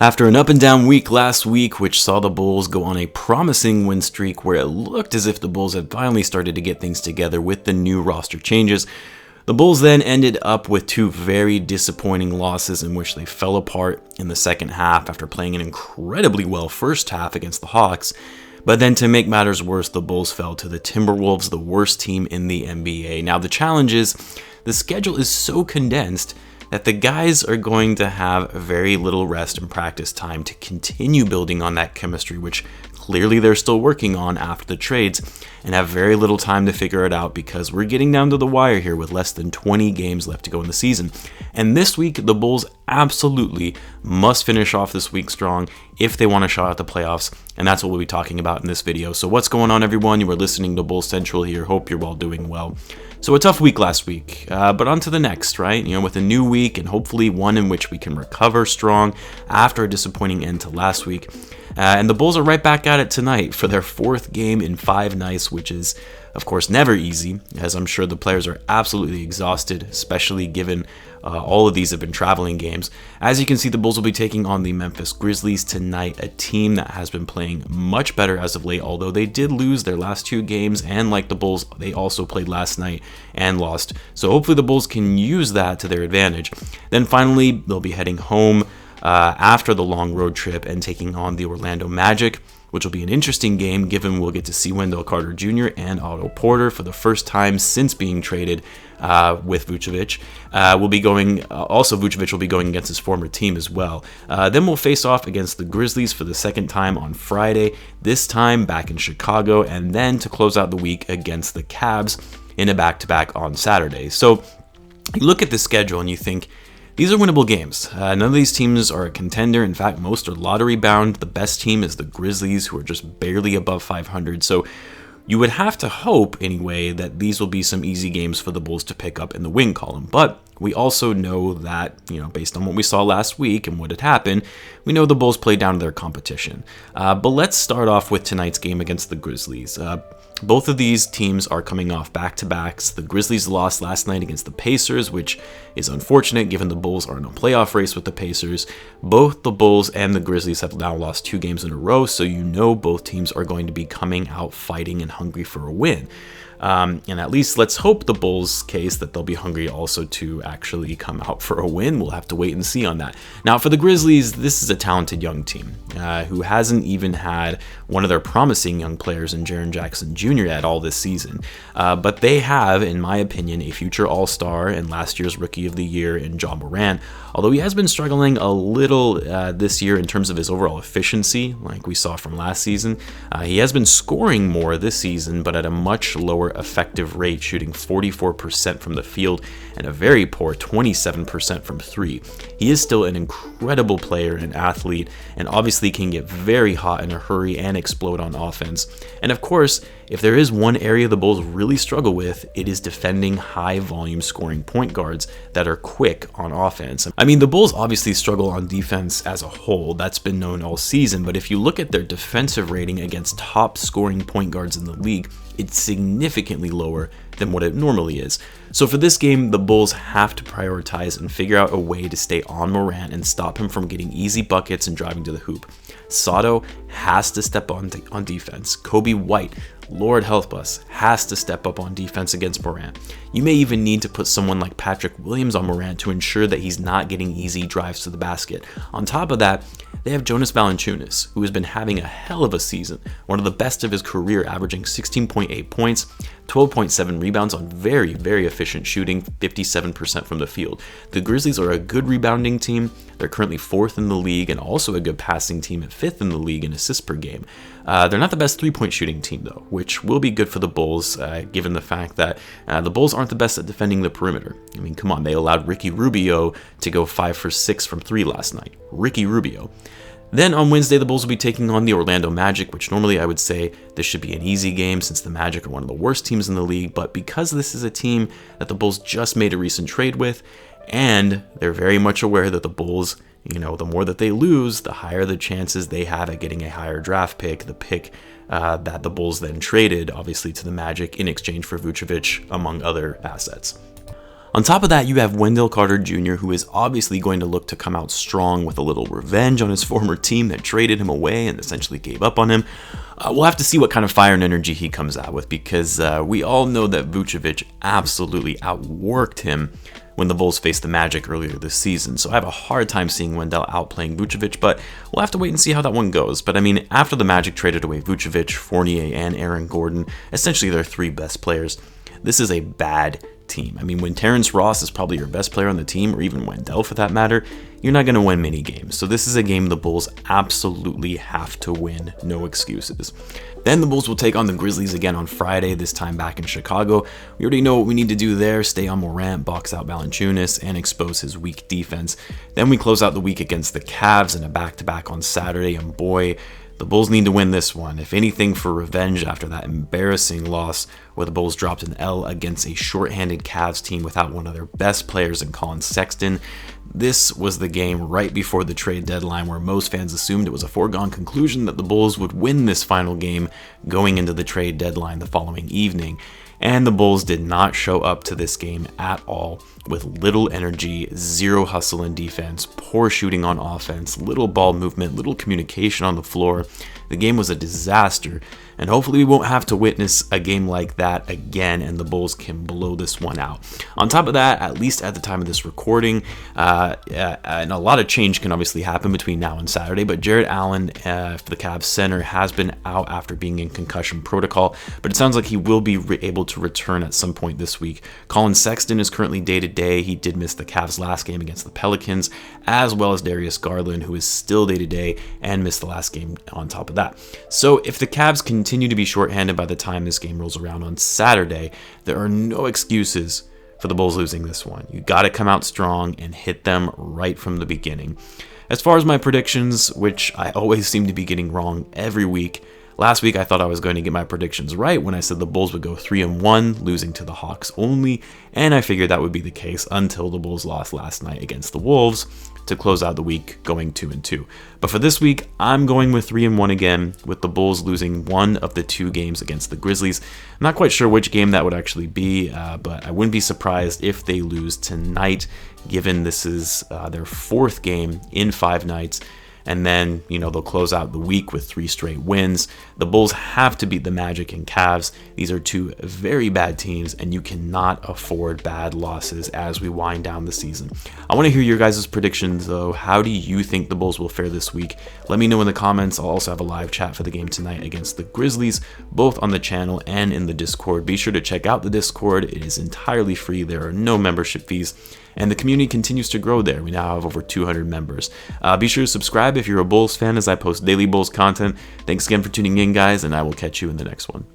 After an up-and-down week last week, which saw the Bulls go on a promising win streak where it looked as if the Bulls had finally started to get things together with the new roster changes, the Bulls then ended up with two very disappointing losses in which they fell apart in the second half after playing an incredibly well first half against the Hawks. But then to make matters worse, the Bulls fell to the Timberwolves, the worst team in the NBA. Now the challenge is, the schedule is so condensed that the guys are going to have very little rest and practice time to continue building on that chemistry, which clearly they're still working on after the trades, and have very little time to figure it out because we're getting down to the wire here with less than 20 games left to go in the season. And this week, the Bulls absolutely must finish off this week strong if they want a shot at the playoffs, and that's what we'll be talking about in this video. So what's going on, everyone? You are listening to Bulls Central here. Hope you're all doing well. So a tough week last week, but on to the next, right? With a new week and hopefully one in which we can recover strong after a disappointing end to last week. And the Bulls are right back at it tonight for their fourth game in 5 nights, which is, of course, never easy, as I'm sure the players are absolutely exhausted, especially given all of these have been traveling games. As you can see, the Bulls will be taking on the Memphis Grizzlies tonight, a team that has been playing much better as of late, although they did lose their last 2 games, and like the Bulls, they also played last night and lost. So hopefully the Bulls can use that to their advantage. Then finally, they'll be heading home after the long road trip and taking on the Orlando Magic, which will be an interesting game given we'll get to see Wendell Carter Jr. and Otto Porter for the first time since being traded with Vucevic. Vucevic will be going against his former team as well. Then we'll face off against the Grizzlies for the second time on Friday, this time back in Chicago, and then to close out the week against the Cavs in a back-to-back on Saturday. So you look at the schedule and you think, these are winnable games. None of these teams are a contender. In fact, most are lottery bound. The best team is the Grizzlies, who are just barely above 500. So you would have to hope, anyway, that these will be some easy games for the Bulls to pick up in the win column. But we also know that, based on what we saw last week and what had happened, we know the Bulls play down to their competition. But let's start off with tonight's game against the Grizzlies. Both of these teams are coming off back-to-backs. The Grizzlies lost last night against the Pacers, which is unfortunate given the Bulls are in a playoff race with the Pacers. Both the Bulls and the Grizzlies have now lost 2 games in a row, so both teams are going to be coming out fighting and hungry for a win. And at least let's hope the Bulls' case that they'll be hungry also to actually come out for a win. We'll have to wait and see on that. Now, for the Grizzlies, this is a talented young team who hasn't even had one of their promising young players in Jaren Jackson Jr. at all this season. But they have, in my opinion, a future all-star and last year's Rookie of the Year in Ja Morant, although he has been struggling a little this year in terms of his overall efficiency, like we saw from last season. He has been scoring more this season, but at a much lower effective rate, shooting 44% from the field and a very poor 27% from 3. He is still an incredible player and athlete, and obviously can get very hot in a hurry and explode on offense. And of course, if there is one area the Bulls really struggle with, it is defending high-volume scoring point guards that are quick on offense. I mean, the Bulls obviously struggle on defense as a whole. That's been known all season, but if you look at their defensive rating against top scoring point guards in the league, it's significantly lower than what it normally is. So for this game, the Bulls have to prioritize and figure out a way to stay on Morant and stop him from getting easy buckets and driving to the hoop. Sato has to step on defense. Coby White, Lord help us, has to step up on defense against Morant. You may even need to put someone like Patrick Williams on Morant to ensure that he's not getting easy drives to the basket. On top of that, they have Jonas Valanciunas, who has been having a hell of a season, one of the best of his career, averaging 16.8 points, 12.7 rebounds on very, very efficient shooting, 57% from the field. The Grizzlies are a good rebounding team. They're currently 4th in the league and also a good passing team at 5th in the league in assists per game. They're not the best 3-point shooting team, though, which will be good for the Bulls, given the fact that the Bulls aren't the best at defending the perimeter. I mean, come on, they allowed Ricky Rubio to go 5 for 6 from 3 last night. Ricky Rubio. Then on Wednesday, the Bulls will be taking on the Orlando Magic, which normally I would say this should be an easy game since the Magic are one of the worst teams in the league, but because this is a team that the Bulls just made a recent trade with, and they're very much aware that the Bulls, the more that they lose, the higher the chances they have at getting a higher draft pick, the pick that the Bulls then traded, obviously, to the Magic in exchange for Vucevic, among other assets. On top of that, you have Wendell Carter Jr., who is obviously going to look to come out strong with a little revenge on his former team that traded him away and essentially gave up on him. We'll have to see what kind of fire and energy he comes out with, because we all know that Vucevic absolutely outworked him when the Bulls faced the Magic earlier this season. So I have a hard time seeing Wendell outplaying Vucevic, but we'll have to wait and see how that one goes. But I mean, after the Magic traded away Vucevic, Fournier, and Aaron Gordon, essentially their 3 best players, this is a bad team. I mean, when Terrence Ross is probably your best player on the team, or even Wendell for that matter, you're not going to win many games. So this is a game the Bulls absolutely have to win. No excuses. Then the Bulls will take on the Grizzlies again on Friday, this time back in Chicago. We already know what we need to do there: stay on Morant, box out Valanciunas, and expose his weak defense. Then we close out the week against the Cavs in a back-to-back on Saturday, and boy, the Bulls need to win this one, if anything for revenge after that embarrassing loss where the Bulls dropped an L against a shorthanded Cavs team without one of their best players in Colin Sexton. This was the game right before the trade deadline where most fans assumed it was a foregone conclusion that the Bulls would win this final game going into the trade deadline the following evening. And the Bulls did not show up to this game at all, with little energy, zero hustle in defense, poor shooting on offense, little ball movement, little communication on the floor. The game was a disaster, and hopefully we won't have to witness a game like that again and the Bulls can blow this one out. On top of that, at least at the time of this recording, and a lot of change can obviously happen between now and Saturday, but Jarrett Allen, for the Cavs center, has been out after being in concussion protocol, but it sounds like he will be able to return at some point this week. Colin Sexton is currently day-to-day. He did miss the Cavs' last game against the Pelicans, as well as Darius Garland, who is still day-to-day and missed the last game on top of that. So if the Cavs continue to be shorthanded by the time this game rolls around on Saturday, there are no excuses for the Bulls losing this one. You got to come out strong and hit them right from the beginning. As far as my predictions, which I always seem to be getting wrong every week, last week I thought I was going to get my predictions right when I said the Bulls would go 3-1, losing to the Hawks only, and I figured that would be the case until the Bulls lost last night against the Wolves to close out the week going 2-2. But for this week, I'm going with 3-1 again, with the Bulls losing one of the 2 games against the Grizzlies. I'm not quite sure which game that would actually be, but I wouldn't be surprised if they lose tonight, given this is their 4th game in 5 nights. And then, they'll close out the week with 3 straight wins. The Bulls have to beat the Magic and Cavs. These are 2 very bad teams, and you cannot afford bad losses as we wind down the season. I want to hear your guys' predictions, though. How do you think the Bulls will fare this week? Let me know in the comments. I'll also have a live chat for the game tonight against the Grizzlies, both on the channel and in the Discord. Be sure to check out the Discord. It is entirely free. There are no membership fees. And the community continues to grow there. We now have over 200 members. Be sure to subscribe if you're a Bulls fan, as I post daily Bulls content. Thanks again for tuning in, guys, and I will catch you in the next one.